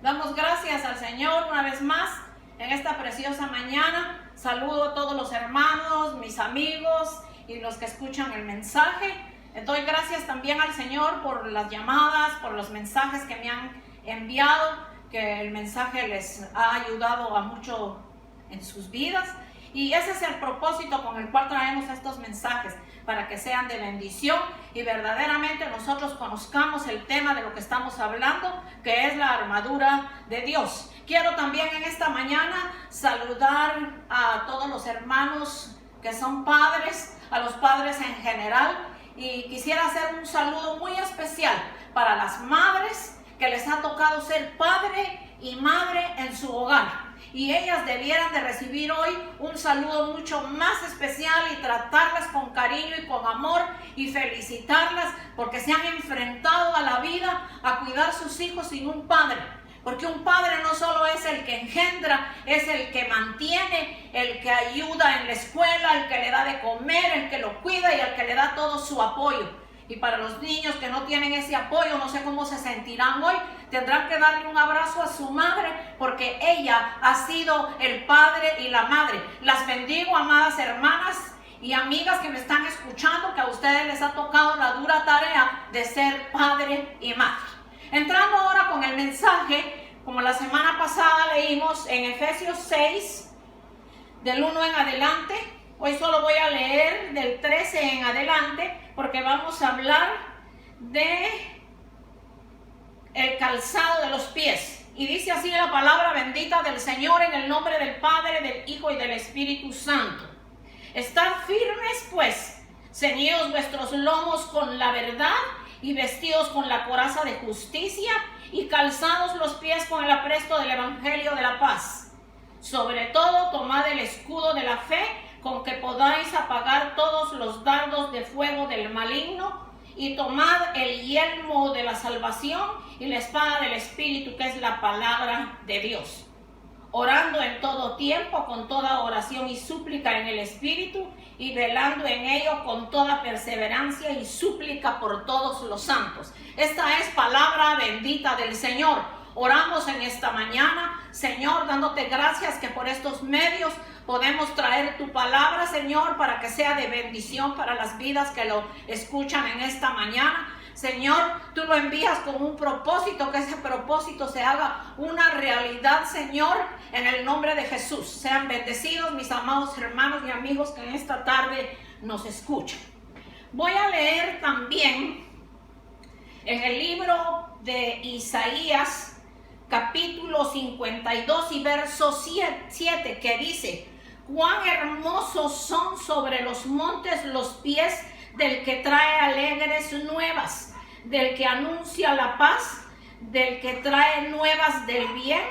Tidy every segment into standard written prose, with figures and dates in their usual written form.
Damos gracias al Señor una vez más en esta preciosa mañana. Saludo a todos los hermanos, mis amigos y los que escuchan el mensaje. Doy gracias también al Señor por las llamadas, por los mensajes que me han enviado, que el mensaje les ha ayudado a mucho en sus vidas. Y ese es el propósito con el cual traemos estos mensajes, para que sean de bendición y verdaderamente nosotros conozcamos el tema de lo que estamos hablando, que es la armadura de Dios. Quiero también en esta mañana saludar a todos los hermanos que son padres, a los padres en general, y quisiera hacer un saludo muy especial para las madres que les ha tocado ser padre y madre en su hogar. Y ellas debieran de recibir hoy un saludo mucho más especial y tratarlas con cariño y con amor y felicitarlas porque se han enfrentado a la vida a cuidar sus hijos sin un padre. Porque un padre no solo es el que engendra, es el que mantiene, el que ayuda en la escuela, el que le da de comer, el que lo cuida y el que le da todo su apoyo. Y para los niños que no tienen ese apoyo, no sé cómo se sentirán hoy, tendrán que darle un abrazo a su madre porque ella ha sido el padre y la madre. Las bendigo, amadas hermanas y amigas que me están escuchando, que a ustedes les ha tocado la dura tarea de ser padre y madre. Entrando ahora con el mensaje, como la semana pasada leímos en Efesios 6, del 1 en adelante. Hoy solo voy a leer del 13 en adelante porque vamos a hablar de el calzado de los pies. Y dice así la palabra bendita del Señor en el nombre del Padre, del Hijo y del Espíritu Santo. Estad firmes pues, ceñidos vuestros lomos con la verdad y vestidos con la coraza de justicia y calzados los pies con el apresto del Evangelio de la paz. Sobre todo tomad el escudo de la fe con que podáis apagar todos los dardos de fuego del maligno, y tomad el yelmo de la salvación y la espada del Espíritu, que es la palabra de Dios, orando en todo tiempo con toda oración y súplica en el Espíritu, y velando en ello con toda perseverancia y súplica por todos los santos. Esta es palabra bendita del Señor. Oramos en esta mañana, Señor, dándote gracias que por estos medios podemos traer tu palabra, Señor, para que sea de bendición para las vidas que lo escuchan en esta mañana. Señor, tú lo envías con un propósito, que ese propósito se haga una realidad, Señor, en el nombre de Jesús. Sean bendecidos mis amados hermanos y amigos que en esta tarde nos escuchan. Voy a leer también en el libro de Isaías, capítulo 52 y verso 7, que dice: cuán hermosos son sobre los montes los pies del que trae alegres nuevas, del que anuncia la paz, del que trae nuevas del bien,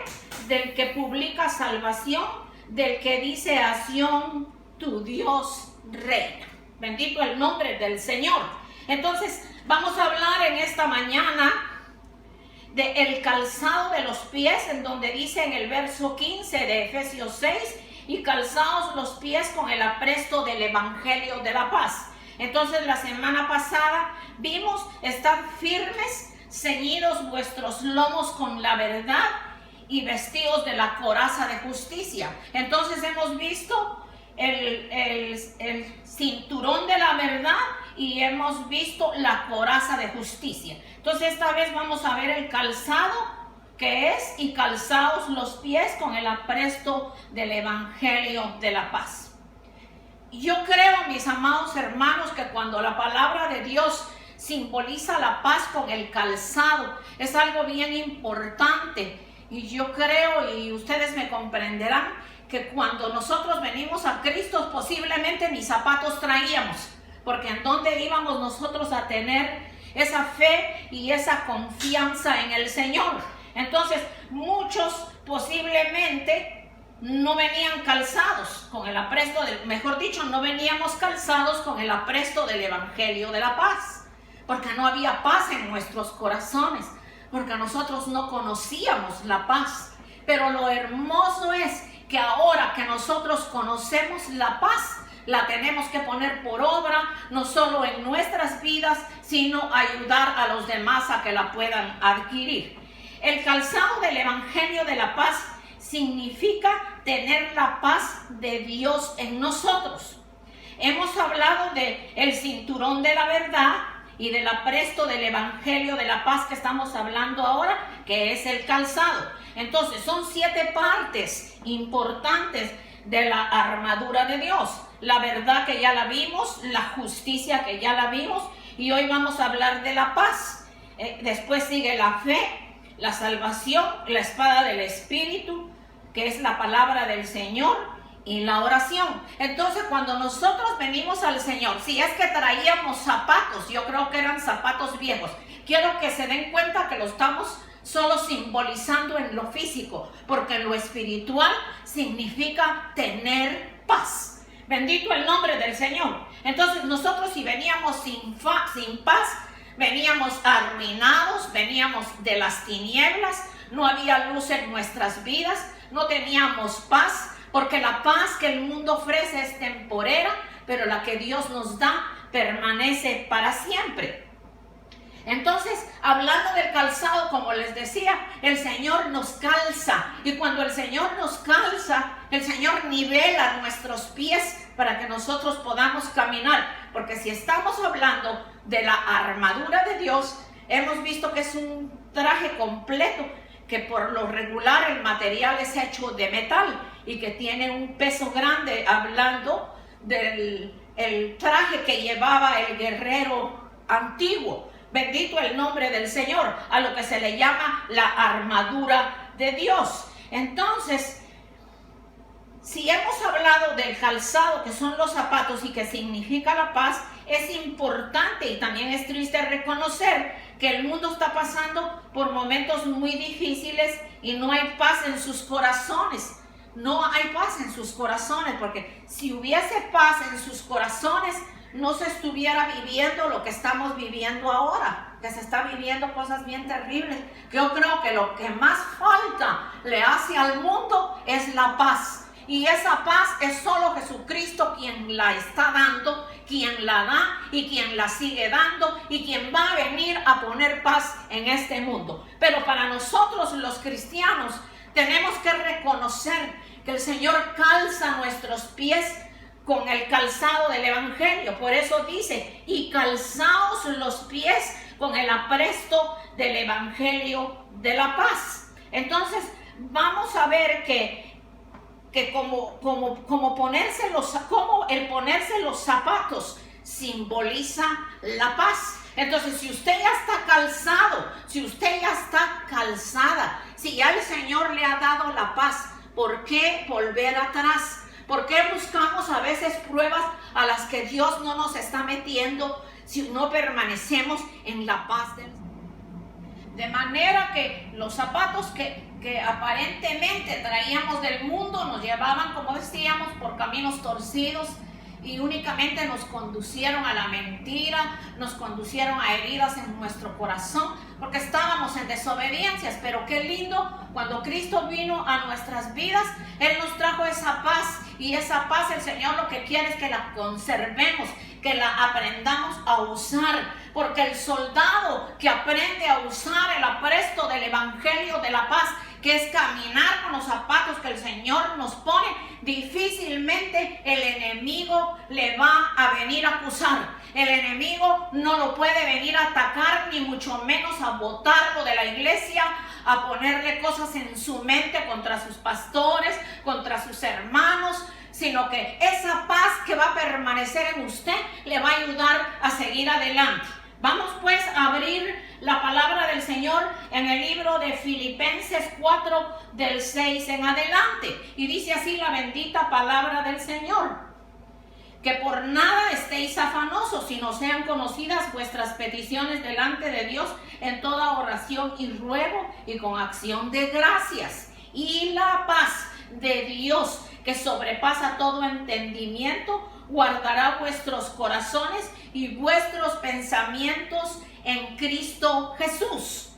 del que publica salvación, del que dice a Sión, tu Dios reina. Bendito el nombre del Señor. Entonces vamos a hablar en esta mañana de el calzado de los pies, en donde dice en el verso 15 de Efesios 6, y calzaos los pies con el apresto del Evangelio de la paz. Entonces la semana pasada vimos: estar firmes, ceñidos vuestros lomos con la verdad y vestidos de la coraza de justicia. Entonces hemos visto el cinturón de la verdad y hemos visto la coraza de justicia. Entonces esta vez vamos a ver el calzado, que es: y calzaos los pies con el apresto del Evangelio de la paz. Yo creo, mis amados hermanos, que cuando la palabra de Dios simboliza la paz con el calzado, es algo bien importante. Y yo creo, y ustedes me comprenderán, que cuando nosotros venimos a Cristo, posiblemente ni zapatos traíamos, porque en dónde íbamos nosotros a tener esa fe y esa confianza en el Señor. Entonces muchos posiblemente no venían calzados con el apresto del, mejor dicho, no veníamos calzados con el apresto del Evangelio de la paz, porque no había paz en nuestros corazones, porque nosotros no conocíamos la paz. Pero lo hermoso es que ahora que nosotros conocemos la paz, la tenemos que poner por obra, no solo en nuestras vidas, sino ayudar a los demás a que la puedan adquirir. El calzado del Evangelio de la paz significa tener la paz de Dios en nosotros. Hemos hablado de el cinturón de la verdad y del apresto del Evangelio de la paz que estamos hablando ahora, que es el calzado. Entonces son 7 partes importantes de la armadura de Dios. La verdad, que ya la vimos, la justicia, que ya la vimos, y hoy vamos a hablar de la paz. Después sigue la fe, la salvación, la espada del Espíritu, que es la palabra del Señor, y la oración. Entonces, cuando nosotros venimos al Señor, si es que traíamos zapatos, yo creo que eran zapatos viejos, quiero que se den cuenta que lo estamos solo simbolizando en lo físico, porque lo espiritual significa tener paz. Bendito el nombre del Señor. Entonces nosotros, si veníamos sin paz, veníamos arruinados, veníamos de las tinieblas, no había luz en nuestras vidas, no teníamos paz, porque la paz que el mundo ofrece es temporera, pero la que Dios nos da permanece para siempre. Entonces, hablando del calzado, como les decía, el Señor nos calza, y cuando el Señor nos calza, el Señor nivela nuestros pies para que nosotros podamos caminar, porque si estamos hablando de la armadura de Dios, hemos visto que es un traje completo, que por lo regular el material es hecho de metal y que tiene un peso grande, hablando del traje que llevaba el guerrero antiguo. Bendito el nombre del Señor, a lo que se le llama la armadura de Dios. Entonces, si hemos hablado del calzado, que son los zapatos y que significa la paz, es importante y también es triste reconocer que el mundo está pasando por momentos muy difíciles y no hay paz en sus corazones. No hay paz en sus corazones, porque si hubiese paz en sus corazones, no se estuviera viviendo lo que estamos viviendo ahora, que se está viviendo cosas bien terribles. Yo creo que lo que más falta le hace al mundo es la paz. Y esa paz es solo Jesucristo quien la está dando, quien la da y quien la sigue dando y quien va a venir a poner paz en este mundo. Pero para nosotros los cristianos tenemos que reconocer que el Señor calza nuestros pies con el calzado del Evangelio. Por eso dice, y calzaos los pies con el apresto del Evangelio de la paz. Entonces vamos a ver que como el ponerse los zapatos simboliza la paz. Entonces, si usted ya está calzado, si usted ya está calzada, si ya el Señor le ha dado la paz, ¿por qué volver atrás? ¿Por qué buscamos a veces pruebas a las que Dios no nos está metiendo si no permanecemos en la paz del Señor? De manera que los zapatos que aparentemente traíamos del mundo nos llevaban, como decíamos, por caminos torcidos y únicamente nos conducieron a la mentira, nos conducieron a heridas en nuestro corazón, porque estábamos en desobediencias. Pero qué lindo, cuando Cristo vino a nuestras vidas, Él nos trajo esa paz, y esa paz el Señor lo que quiere es que la conservemos, que la aprendamos a usar, porque el soldado que aprende a usar el apresto del Evangelio de la paz, que es caminar con los zapatos que el Señor nos pone, difícilmente el enemigo le va a venir a acusar. El enemigo no lo puede venir a atacar, ni mucho menos a botarlo de la iglesia, a ponerle cosas en su mente contra sus pastores, contra sus hermanos, sino que esa paz que va a permanecer en usted le va a ayudar a seguir adelante. Vamos pues a abrir la palabra del Señor en el libro de Filipenses 4, del 6 en adelante. Y dice así la bendita palabra del Señor: que por nada estéis afanosos, sino sean conocidas vuestras peticiones delante de Dios en toda oración y ruego y con acción de gracias. Y la paz de Dios, que sobrepasa todo entendimiento, guardará vuestros corazones y vuestros pensamientos en Cristo Jesús.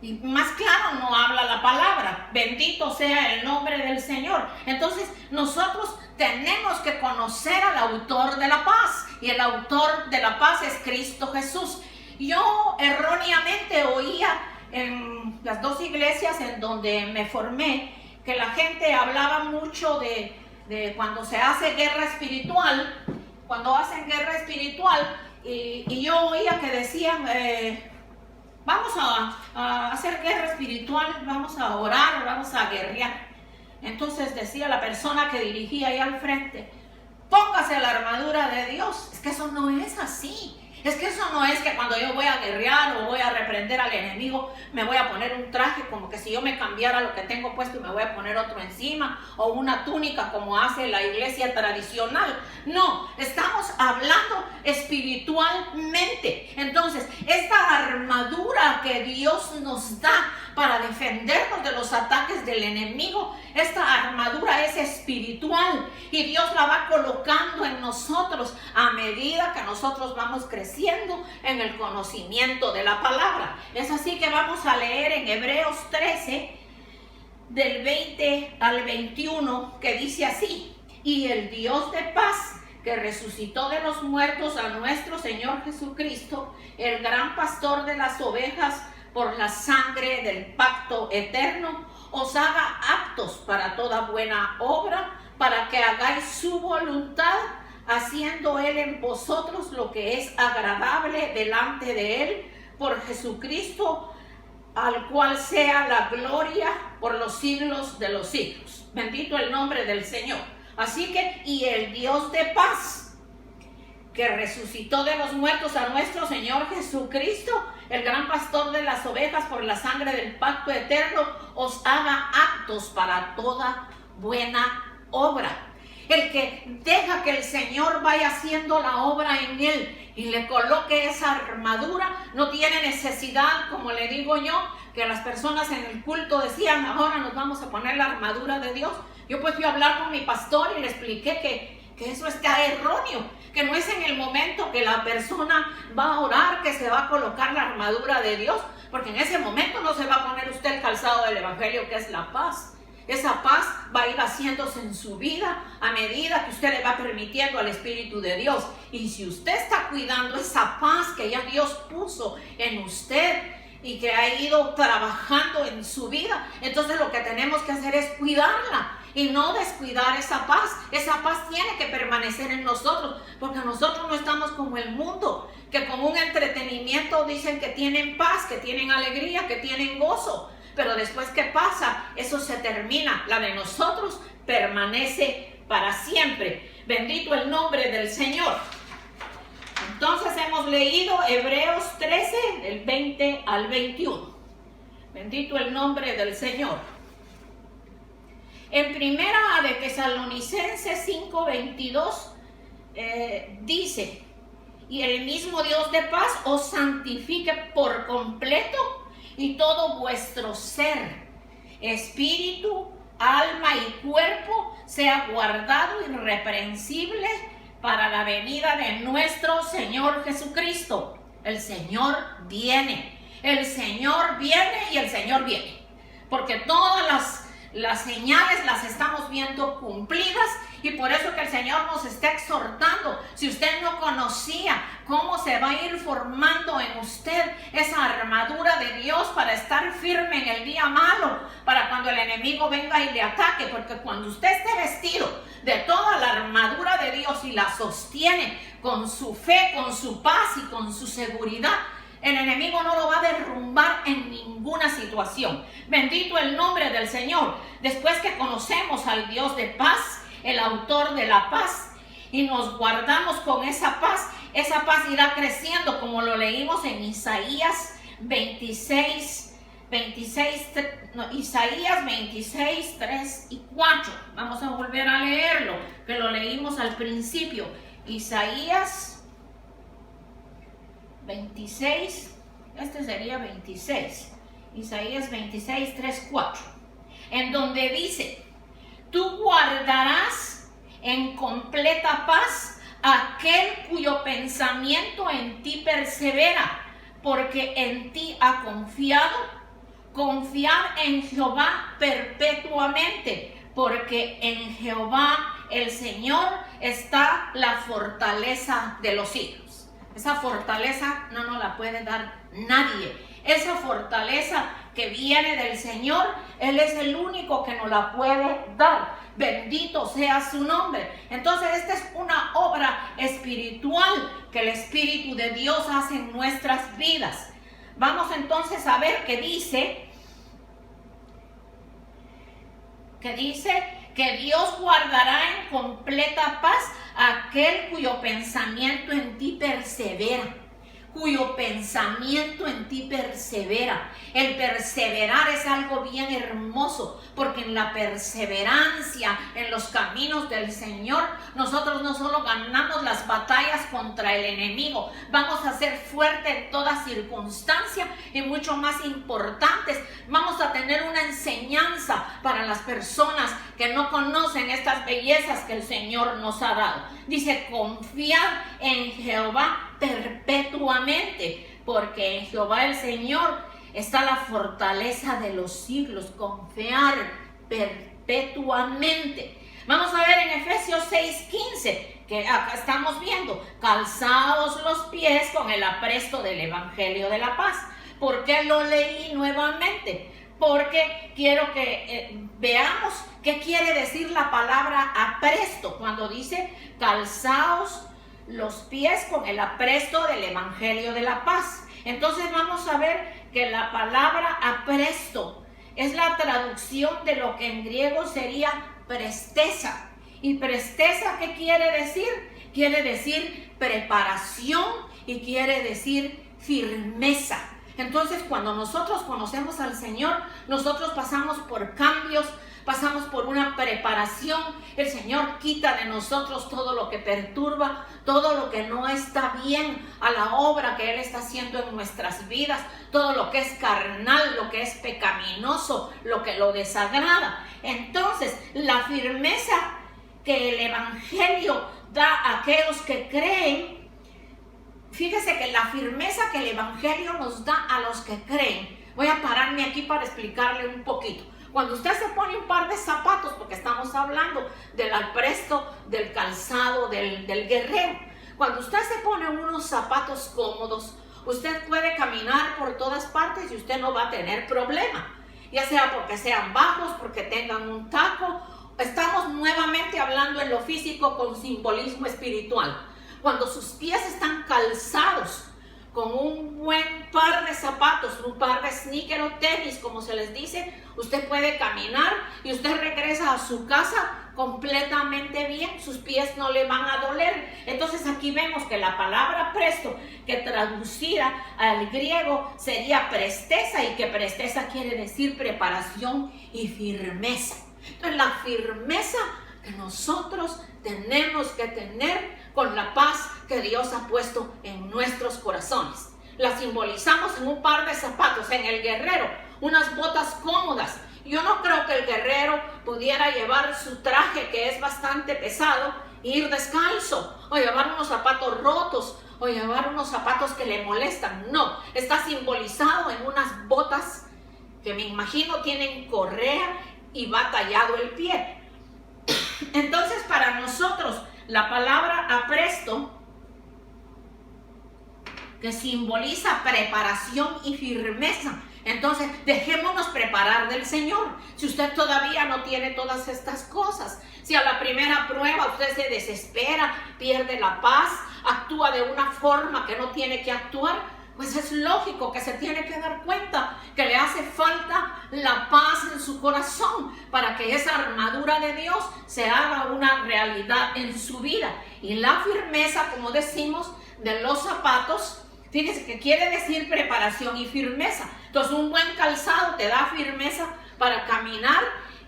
Y más claro no habla la palabra. Bendito sea el nombre del Señor. Entonces nosotros tenemos que conocer al autor de la paz, y el autor de la paz es Cristo Jesús. Yo erróneamente oía en las dos iglesias en donde me formé, que la gente hablaba mucho de cuando se hace guerra espiritual, cuando hacen guerra espiritual, y yo oía que decían, vamos a hacer guerra espiritual, vamos a orar, vamos a guerrear. Entonces decía la persona que dirigía ahí al frente, póngase la armadura de Dios. Es que eso no es así. Es que eso no es que cuando yo voy a guerrear o voy a reprender al enemigo, me voy a poner un traje como que si yo me cambiara lo que tengo puesto y me voy a poner otro encima, o una túnica como hace la iglesia tradicional. No, estamos hablando espiritualmente. Entonces, esta armadura que Dios nos da para defendernos de los ataques del enemigo, esta armadura es espiritual y Dios la va colocando en nosotros a medida que nosotros vamos creciendo en el conocimiento de la palabra. Es así que vamos a leer en Hebreos 13, del 20 al 21, que dice así: y el Dios de paz, que resucitó de los muertos a nuestro Señor Jesucristo, el gran pastor de las ovejas, por la sangre del pacto eterno, os haga aptos para toda buena obra, para que hagáis su voluntad, haciendo Él en vosotros lo que es agradable delante de Él, por Jesucristo, al cual sea la gloria por los siglos de los siglos. Bendito el nombre del Señor. Así que, y el Dios de paz, que resucitó de los muertos a nuestro Señor Jesucristo, el gran pastor de las ovejas, por la sangre del pacto eterno, os haga aptos para toda buena obra. El que deja que el Señor vaya haciendo la obra en él y le coloque esa armadura, no tiene necesidad, como le digo yo, que las personas en el culto decían, ahora nos vamos a poner la armadura de Dios. Yo pues fui a hablar con mi pastor y le expliqué que eso está erróneo, que no es en el momento que la persona va a orar que se va a colocar la armadura de Dios, porque en ese momento no se va a poner usted el calzado del evangelio, que es la paz. Esa paz va a ir haciéndose en su vida a medida que usted le va permitiendo al Espíritu de Dios. Y si usted está cuidando esa paz que ya Dios puso en usted y que ha ido trabajando en su vida, entonces lo que tenemos que hacer es cuidarla y no descuidar esa paz. Esa paz tiene que permanecer en nosotros, porque nosotros no estamos como el mundo, que con un entretenimiento dicen que tienen paz, que tienen alegría, que tienen gozo. Pero después, ¿qué pasa? Eso se termina. La de nosotros permanece para siempre. Bendito el nombre del Señor. Entonces hemos leído Hebreos 13, del 20 al 21. Bendito el nombre del Señor. En primera de Tesalonicenses 5:22 dice: y el mismo Dios de paz os santifique por completo, y todo vuestro ser, espíritu, alma y cuerpo sea guardado irreprensible para la venida de nuestro Señor Jesucristo. El Señor viene, el Señor viene y el Señor viene, porque todas las señales las estamos viendo cumplidas, y por eso que el Señor nos está exhortando. Si usted no conocía cómo se va a ir formando en usted esa armadura de Dios para estar firme en el día malo, para cuando el enemigo venga y le ataque, porque cuando usted esté vestido de toda la armadura de Dios y la sostiene con su fe, con su paz y con su seguridad, el enemigo no lo va a derrumbar en ninguna situación. Bendito el nombre del Señor. Después que conocemos al Dios de paz, el autor de la paz, y nos guardamos con esa paz irá creciendo, como lo leímos en Isaías 26, 3 y 4. Vamos a volver a leerlo, que lo leímos al principio. Isaías 26, este sería 26. Isaías 26, 3, 4. En donde dice: tú guardarás en completa paz aquel cuyo pensamiento en ti persevera, porque en ti ha confiado. Confiad en Jehová perpetuamente, porque en Jehová el Señor está la fortaleza de los siglos. Esa fortaleza no nos la puede dar nadie. esa fortaleza que viene del Señor, Él es el único que nos la puede dar. Bendito sea su nombre. Entonces esta es una obra espiritual que el Espíritu de Dios hace en nuestras vidas. Vamos entonces a ver qué dice que Dios guardará en completa paz a aquel cuyo pensamiento en ti persevera. Cuyo pensamiento en ti persevera. El perseverar es algo bien hermoso, porque en la perseverancia, en los caminos del Señor, nosotros no solo ganamos las batallas contra el enemigo, vamos a ser fuertes en toda circunstancia y mucho más importantes, vamos a tener una enseñanza para las personas que no conocen estas bellezas que el Señor nos ha dado. Dice, confiad en Jehová perpetuamente, porque en Jehová el Señor está la fortaleza de los siglos. Confiar perpetuamente. Vamos a ver en Efesios 6:15, que acá estamos viendo, calzaos los pies con el apresto del Evangelio de la paz. ¿Por qué lo leí nuevamente? Porque quiero que veamos qué quiere decir la palabra apresto cuando dice calzaos los pies con el apresto del Evangelio de la paz. Entonces vamos a ver que la palabra apresto es la traducción de lo que en griego sería presteza. ¿Y presteza qué quiere decir? Quiere decir preparación y quiere decir firmeza. Entonces cuando nosotros conocemos al Señor, nosotros pasamos por cambios, pasamos por una preparación. El Señor quita de nosotros todo lo que perturba, todo lo que no está bien a la obra que Él está haciendo en nuestras vidas, todo lo que es carnal, lo que es pecaminoso, lo que lo desagrada. Entonces, la firmeza que el Evangelio da a aquellos que creen, fíjese que la firmeza que el Evangelio nos da a los que creen, voy a pararme aquí para explicarle un poquito. Cuando usted se pone un par de zapatos, porque estamos hablando del apresto, del calzado, del guerrero. Cuando usted se pone unos zapatos cómodos, usted puede caminar por todas partes y usted no va a tener problema. Ya sea porque sean bajos, porque tengan un taco. Estamos nuevamente hablando en lo físico con simbolismo espiritual. Cuando sus pies están calzados con un buen par de zapatos, un par de sneaker o tenis, como se les dice, usted puede caminar y usted regresa a su casa completamente bien, sus pies no le van a doler. Entonces aquí vemos que la palabra presto, que traducida al griego sería presteza, y que presteza quiere decir preparación y firmeza. Entonces la firmeza que nosotros tenemos que tener con la paz que Dios ha puesto en nuestros corazones. La simbolizamos en un par de zapatos, en el guerrero, unas botas cómodas. Yo no creo que el guerrero pudiera llevar su traje, que es bastante pesado, e ir descalzo, o llevar unos zapatos rotos, o llevar unos zapatos que le molestan. No, está simbolizado en unas botas que me imagino tienen correa y va tallado el pie. Entonces, para nosotros, la palabra apresto, que simboliza preparación y firmeza. Entonces, dejémonos preparar del Señor. Si usted todavía no tiene todas estas cosas, si a la primera prueba usted se desespera, pierde la paz, actúa de una forma que no tiene que actuar, pues es lógico que se tiene que dar cuenta que le hace falta la paz en su corazón para que esa armadura de Dios se haga una realidad en su vida. Y la firmeza, como decimos, de los zapatos, fíjese que quiere decir preparación y firmeza. Entonces un buen calzado te da firmeza para caminar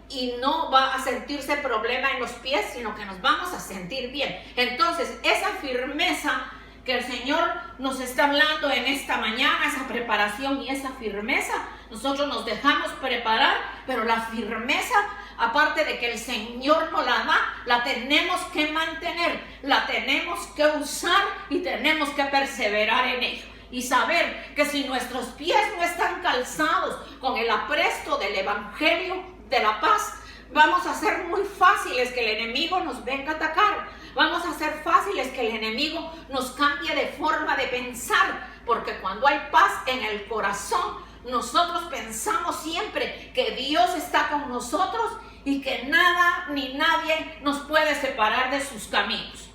y no va a sentirse problema en los pies, sino que nos vamos a sentir bien. Entonces esa firmeza que el Señor nos está hablando en esta mañana, esa preparación y esa firmeza, nosotros nos dejamos preparar, pero la firmeza, aparte de que el Señor nos la da, la tenemos que mantener, la tenemos que usar y tenemos que perseverar en ello. Y saber que si nuestros pies no están calzados con el apresto del Evangelio de la paz, vamos a ser muy fáciles que el enemigo nos venga a atacar. Vamos a ser fáciles que el enemigo nos cambie de forma de pensar porque cuando hay paz en el corazón, nosotros pensamos siempre que Dios está con nosotros y que nada ni nadie nos puede separar de sus caminos.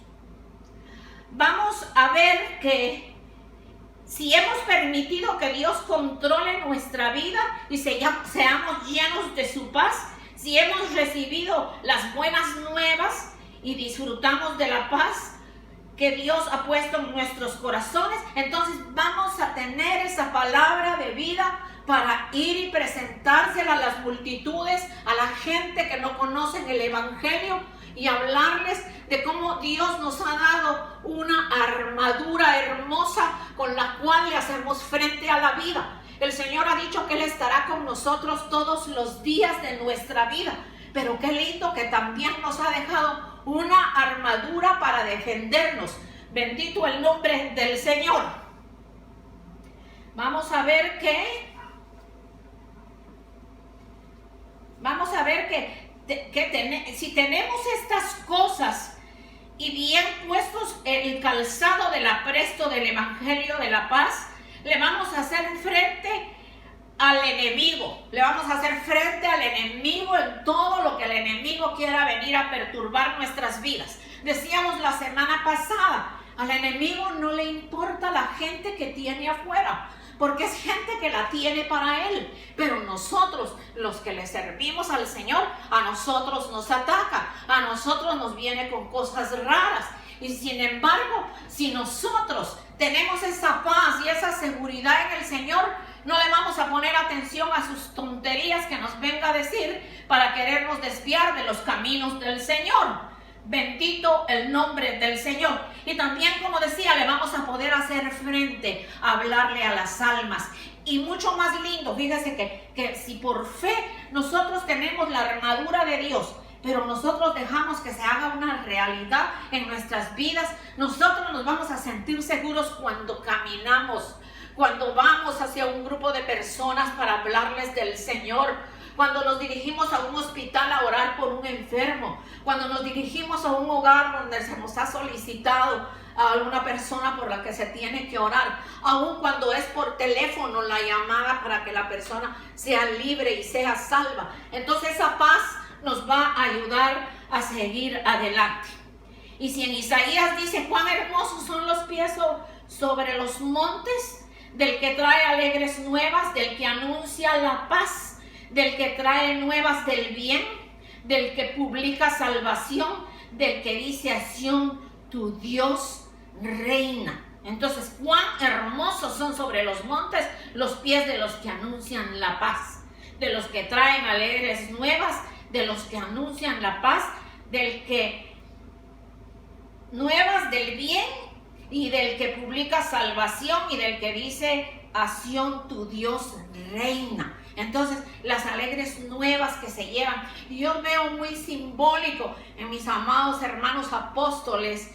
Vamos a ver que si hemos permitido que Dios controle nuestra vida y seamos llenos de su paz, si hemos recibido las buenas nuevas y disfrutamos de la paz que Dios ha puesto en nuestros corazones, entonces vamos a tener esa palabra de vida para ir y presentársela a las multitudes, a la gente que no conocen el Evangelio, y hablarles de cómo Dios nos ha dado una armadura hermosa con la cual le hacemos frente a la vida. El Señor ha dicho que Él estará con nosotros todos los días de nuestra vida, pero qué lindo que también nos ha dejado una armadura para defendernos. Bendito el nombre del Señor. Vamos a ver que si tenemos estas cosas y bien puestos el calzado del apresto del Evangelio de la paz, le vamos a hacer frente al enemigo. Le vamos a hacer frente al enemigo en todo lo que el enemigo quiera venir a perturbar nuestras vidas. Decíamos la semana pasada, al enemigo no le importa la gente que tiene afuera, porque es gente que la tiene para él. Pero nosotros, los que le servimos al Señor, a nosotros nos ataca, a nosotros nos viene con cosas raras. Y sin embargo, si nosotros tenemos esa paz y esa seguridad en el Señor, no le vamos a poner atención a sus tonterías que nos venga a decir para querernos desviar de los caminos del Señor. Bendito el nombre del Señor. Y también, como decía, le vamos a poder hacer frente a hablarle a las almas. Y mucho más lindo, fíjese que si por fe nosotros tenemos la armadura de Dios, pero nosotros dejamos que se haga una realidad en nuestras vidas, nosotros nos vamos a sentir seguros cuando caminamos, cuando vamos hacia un grupo de personas para hablarles del Señor, cuando nos dirigimos a un hospital a orar por un enfermo, cuando nos dirigimos a un hogar donde se nos ha solicitado a alguna persona por la que se tiene que orar, aun cuando es por teléfono la llamada para que la persona sea libre y sea salva. Entonces esa paz nos va a ayudar a seguir adelante. Y si en Isaías dice cuán hermosos son los pies sobre los montes del que trae alegres nuevas, del que anuncia la paz, del que trae nuevas del bien, del que publica salvación, del que dice a Sión, tu Dios reina. Entonces, cuán hermosos son sobre los montes los pies de los que anuncian la paz, de los que traen alegres nuevas, de los que anuncian la paz, del que nuevas del bien y del que publica salvación y del que dice a Sión, tu Dios reina. Entonces, las alegres nuevas que se llevan, y yo veo muy simbólico en mis amados hermanos apóstoles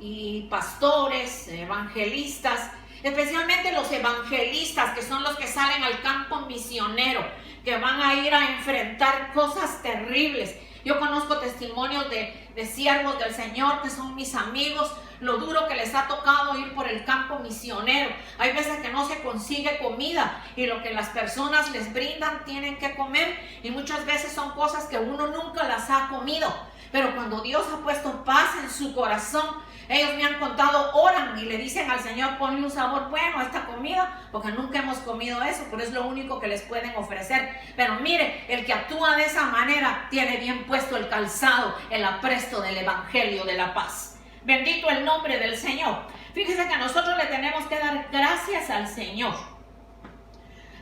y pastores, evangelistas, especialmente los evangelistas, que son los que salen al campo misionero, que van a ir a enfrentar cosas terribles. Yo conozco testimonios de siervos del Señor que son mis amigos, lo duro que les ha tocado ir por el campo misionero. Hay veces que no se consigue comida y lo que las personas les brindan tienen que comer, y muchas veces son cosas que uno nunca las ha comido. Pero cuando Dios ha puesto paz en su corazón, ellos me han contado, oran y le dicen al Señor, ponle un sabor bueno a esta comida, porque nunca hemos comido eso, pero es lo único que les pueden ofrecer. Pero mire, el que actúa de esa manera tiene bien puesto el calzado, el apresto del Evangelio de la paz. Bendito el nombre del Señor. Fíjese que nosotros le tenemos que dar gracias al Señor,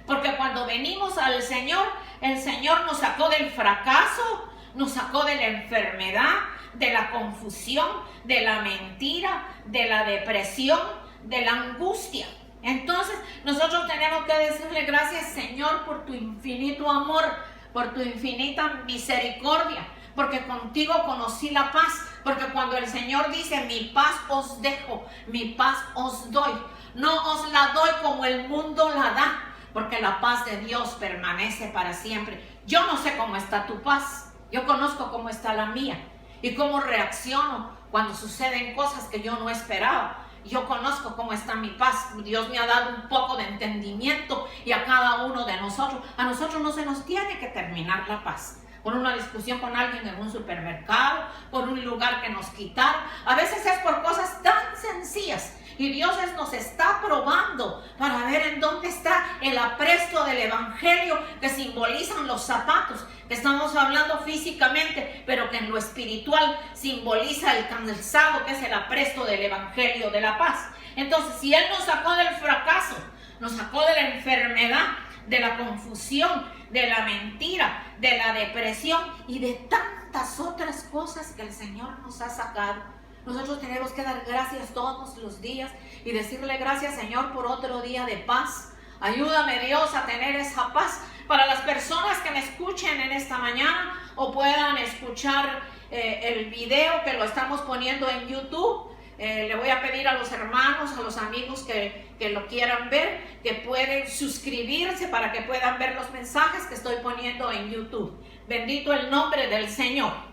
porque cuando venimos al Señor, el Señor nos sacó del fracaso, nos sacó de la enfermedad, de la confusión, de la mentira, de la depresión, de la angustia. Entonces nosotros tenemos que decirle gracias, Señor, por tu infinito amor, por tu infinita misericordia, porque contigo conocí la paz, porque cuando el Señor dice, mi paz os dejo, mi paz os doy, no os la doy como el mundo la da, porque la paz de Dios permanece para siempre. Yo no sé cómo está tu paz, yo conozco cómo está la mía y cómo reacciono cuando suceden cosas que yo no esperaba. yo conozco cómo está mi paz. Dios me ha dado un poco de entendimiento y a cada uno de nosotros. A nosotros no se nos tiene que terminar la paz por una discusión con alguien en un supermercado, por un lugar que nos quitaron. A veces es por cosas tan sencillas. Y Dios nos está probando para ver en dónde está el apresto del evangelio que simbolizan los zapatos, que estamos hablando físicamente, pero que en lo espiritual simboliza el calzado, que es el apresto del evangelio de la paz. Entonces, si Él nos sacó del fracaso, nos sacó de la enfermedad, de la confusión, de la mentira, de la depresión y de tantas otras cosas que el Señor nos ha sacado, nosotros tenemos que dar gracias todos los días y decirle gracias, Señor, por otro día de paz. Ayúdame, Dios, a tener esa paz. Para las personas que me escuchen en esta mañana o puedan escuchar el video que lo estamos poniendo en YouTube, le voy a pedir a los hermanos, a los amigos que lo quieran ver, que pueden suscribirse para que puedan ver los mensajes que estoy poniendo en YouTube. Bendito el nombre del Señor.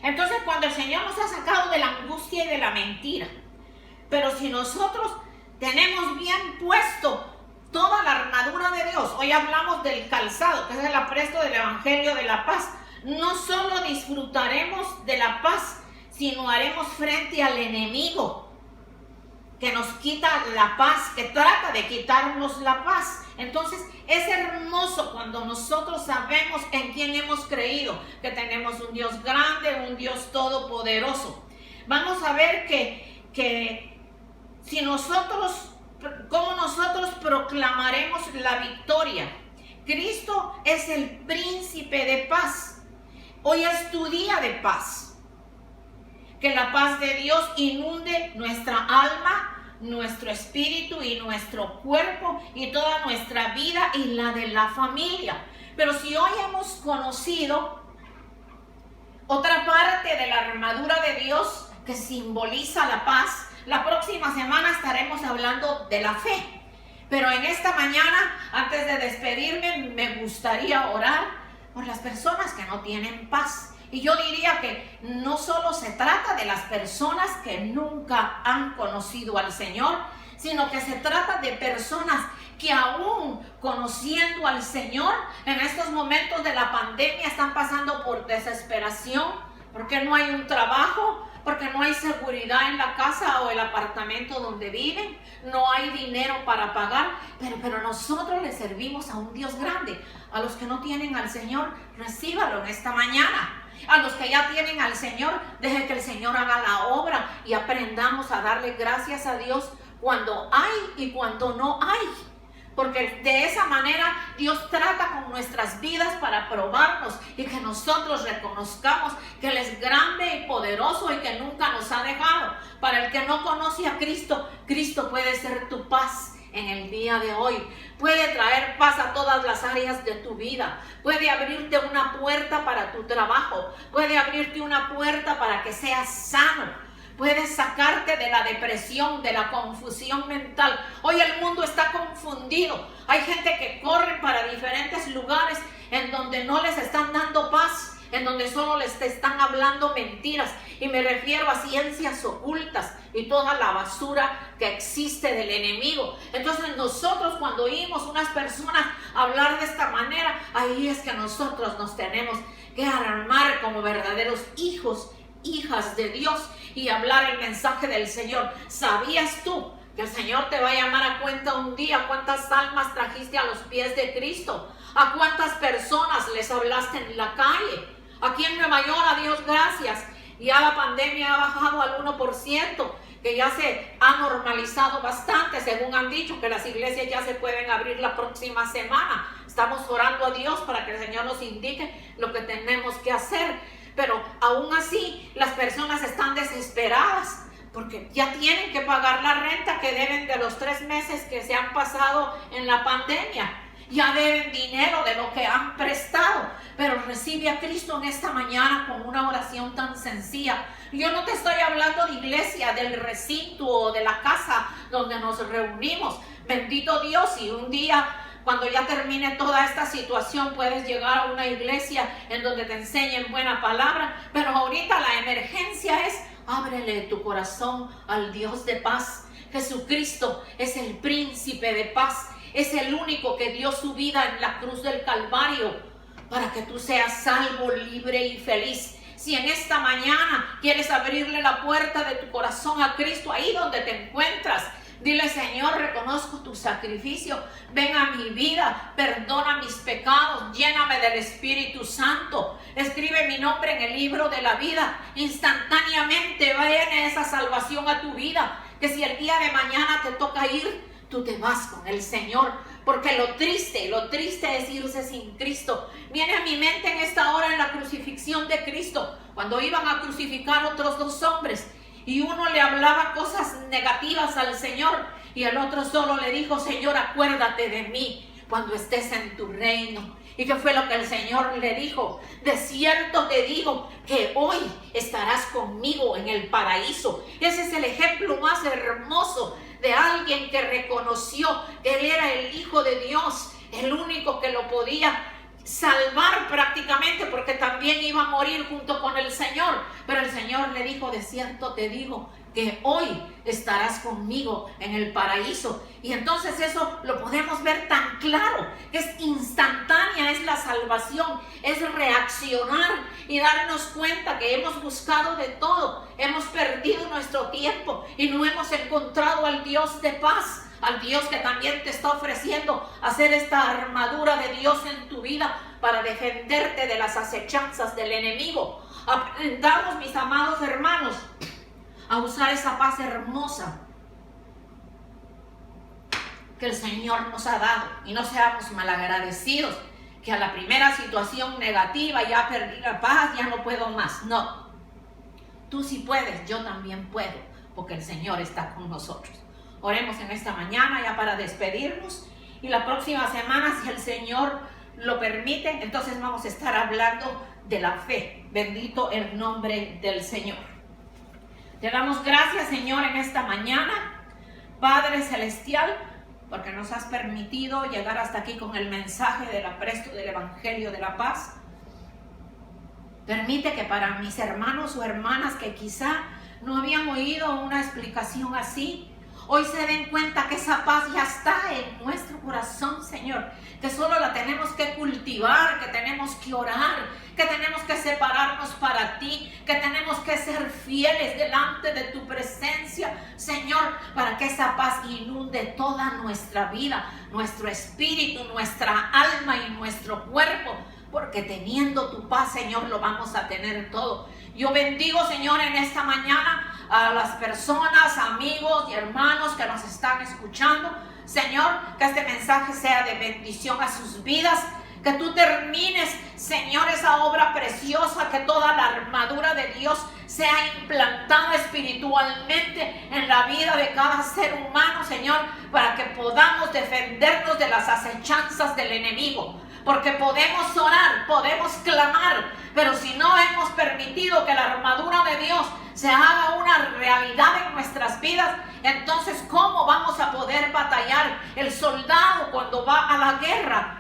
Entonces, cuando el Señor nos ha sacado de la angustia y de la mentira, pero si nosotros tenemos bien puesto toda la armadura de Dios, hoy hablamos del calzado, que es el apresto del evangelio de la paz, no solo disfrutaremos de la paz, sino haremos frente al enemigo que nos quita la paz, que trata de quitarnos la paz. Entonces es hermoso cuando nosotros sabemos en quién hemos creído, que tenemos un Dios grande, un Dios todopoderoso. Vamos a ver que si nosotros, cómo nosotros proclamaremos la victoria. Cristo es el príncipe de paz. Hoy es tu día de paz. Que la paz de Dios inunde nuestra alma, nuestro espíritu y nuestro cuerpo y toda nuestra vida y la de la familia. Pero si hoy hemos conocido otra parte de la armadura de Dios que simboliza la paz, la próxima semana estaremos hablando de la fe. Pero en esta mañana, antes de despedirme, me gustaría orar por las personas que no tienen paz. Y yo diría que no solo se trata de las personas que nunca han conocido al Señor, sino que se trata de personas que aún conociendo al Señor, en estos momentos de la pandemia están pasando por desesperación, porque no hay un trabajo, porque no hay seguridad en la casa o el apartamento donde viven, no hay dinero para pagar, pero nosotros le servimos a un Dios grande. A los que no tienen al Señor, recíbalo en esta mañana. A los que ya tienen al Señor, deje que el Señor haga la obra y aprendamos a darle gracias a Dios cuando hay y cuando no hay. Porque de esa manera Dios trata con nuestras vidas para probarnos y que nosotros reconozcamos que Él es grande y poderoso y que nunca nos ha dejado. Para el que no conoce a Cristo, Cristo puede ser tu paz en el día de hoy. Puede traer paz a todas las áreas de tu vida. Puede abrirte una puerta para tu trabajo. Puede abrirte una puerta para que seas sano. Puede sacarte de la depresión, de la confusión mental. Hoy el mundo está confundido. Hay gente que corre para diferentes lugares en donde no les están dando paz, en donde solo les están hablando mentiras. Y me refiero a ciencias ocultas y toda la basura que existe del enemigo. Entonces nosotros cuando oímos unas personas hablar de esta manera, ahí es que nosotros nos tenemos que armar como verdaderos hijos, hijas de Dios y hablar el mensaje del Señor. ¿Sabías tú que el Señor te va a llamar a cuenta un día? ¿Cuántas almas trajiste a los pies de Cristo? ¿A cuántas personas les hablaste en la calle? Aquí en Nueva York, a Dios gracias, ya la pandemia ha bajado al 1%, que ya se ha normalizado bastante, según han dicho, que las iglesias ya se pueden abrir la próxima semana. Estamos orando a Dios para que el Señor nos indique lo que tenemos que hacer. Pero aún así, las personas están desesperadas porque ya tienen que pagar la renta que deben de los 3 meses que se han pasado en la pandemia. Ya deben dinero de lo que han prestado, pero recibe a Cristo en esta mañana con una oración tan sencilla. Yo no te estoy hablando de iglesia, del recinto o de la casa donde nos reunimos. Bendito Dios, y un día cuando ya termine toda esta situación puedes llegar a una iglesia en donde te enseñen buena palabra, pero ahorita la emergencia es ábrele tu corazón al Dios de paz. Jesucristo es el príncipe de paz. Es el único que dio su vida en la cruz del Calvario para que tú seas salvo, libre y feliz. Si en esta mañana quieres abrirle la puerta de tu corazón a Cristo, ahí donde te encuentras, dile: Señor, reconozco tu sacrificio, ven a mi vida, perdona mis pecados, lléname del Espíritu Santo, escribe mi nombre en el libro de la vida. Instantáneamente viene esa salvación a tu vida, que si el día de mañana te toca ir, tú te vas con el Señor, porque lo triste es irse sin Cristo. Viene a mi mente en esta hora en la crucifixión de Cristo, cuando iban a crucificar otros dos hombres, y uno le hablaba cosas negativas al Señor, y el otro solo le dijo: Señor, acuérdate de mí cuando estés en tu reino. ¿Y qué fue lo que el Señor le dijo? De cierto te digo que hoy estarás conmigo en el paraíso. Ese es el ejemplo más hermoso de alguien que reconoció que Él era el Hijo de Dios, el único que lo podía salvar prácticamente, porque también iba a morir junto con el Señor. Pero el Señor le dijo: de cierto te digo que hoy estarás conmigo en el paraíso. Y entonces eso lo podemos ver tan claro, que es instantánea, es la salvación, es reaccionar y darnos cuenta que hemos buscado de todo, hemos perdido nuestro tiempo y no hemos encontrado al Dios de paz, al Dios que también te está ofreciendo hacer esta armadura de Dios en tu vida para defenderte de las acechanzas del enemigo. Aprendamos, mis amados hermanos, a usar esa paz hermosa que el Señor nos ha dado, y no seamos malagradecidos, que a la primera situación negativa: ya perdí la paz, ya no puedo más. No, tú sí puedes, yo también puedo, porque el Señor está con nosotros. Oremos en esta mañana ya para despedirnos, y la próxima semana, si el Señor lo permite, entonces vamos a estar hablando de la fe. Bendito el nombre del Señor. Te damos gracias, Señor, en esta mañana, Padre Celestial, porque nos has permitido llegar hasta aquí con el mensaje del apresto del Evangelio de la paz. Permite que para mis hermanos o hermanas que quizá no habían oído una explicación así, hoy se den cuenta que esa paz ya está en nuestro corazón, Señor, que solo la tenemos que cultivar, que tenemos que orar, que tenemos que separarnos para ti, que tenemos que ser fieles delante de tu presencia, Señor, para que esa paz inunde toda nuestra vida, nuestro espíritu, nuestra alma y nuestro cuerpo, porque teniendo tu paz, Señor, lo vamos a tener todo. Yo bendigo, Señor, en esta mañana a las personas, amigos y hermanos que nos están escuchando. Señor, que este mensaje sea de bendición a sus vidas, que tú termines, Señor, esa obra preciosa, que toda la armadura de Dios sea implantada espiritualmente en la vida de cada ser humano, Señor, para que podamos defendernos de las acechanzas del enemigo. Porque podemos orar, podemos clamar, pero si no hemos permitido que la armadura de Dios se haga una realidad en nuestras vidas, entonces ¿cómo vamos a poder batallar? El soldado cuando va a la guerra,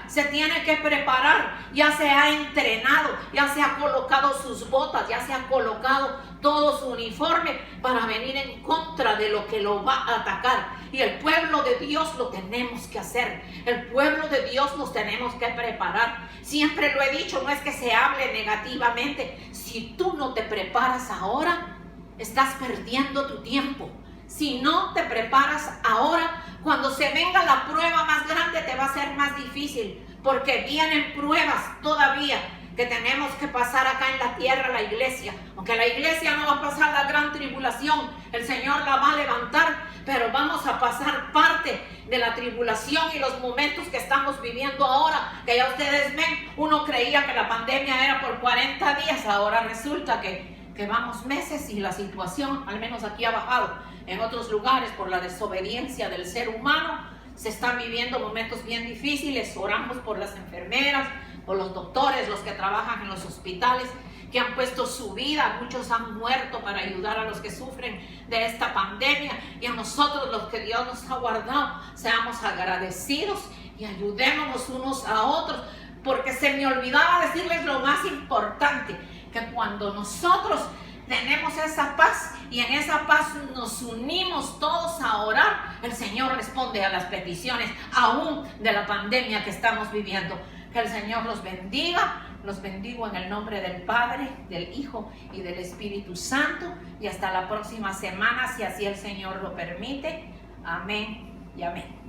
se tiene que preparar, ya se ha entrenado, ya se ha colocado sus botas, ya se ha colocado todo su uniforme para venir en contra de lo que lo va a atacar. Y el pueblo de Dios lo tenemos que hacer, el pueblo de Dios nos tenemos que preparar. Siempre lo he dicho, no es que se hable negativamente. Si tú no te preparas ahora, estás perdiendo tu tiempo. Si no te preparas ahora, cuando se venga la prueba más grande te va a ser más difícil, porque vienen pruebas todavía que tenemos que pasar acá en la tierra, la iglesia. Aunque la iglesia no va a pasar la gran tribulación, el Señor la va a levantar, pero vamos a pasar parte de la tribulación y los momentos que estamos viviendo ahora, que ya ustedes ven. Uno creía que la pandemia era por 40 días, ahora resulta que vamos meses y la situación, al menos aquí, ha bajado. En otros lugares, por la desobediencia del ser humano, se están viviendo momentos bien difíciles. Oramos por las enfermeras, por los doctores, los que trabajan en los hospitales, que han puesto su vida. Muchos han muerto para ayudar a los que sufren de esta pandemia. Y a nosotros, los que Dios nos ha guardado, seamos agradecidos y ayudémonos unos a otros. Porque se me olvidaba decirles lo más importante, que cuando nosotros tenemos esa paz y en esa paz nos unimos todos a orar, el Señor responde a las peticiones, aún de la pandemia que estamos viviendo. Que el Señor los bendiga. Los bendigo en el nombre del Padre, del Hijo y del Espíritu Santo. Y hasta la próxima semana, si así el Señor lo permite. Amén y amén.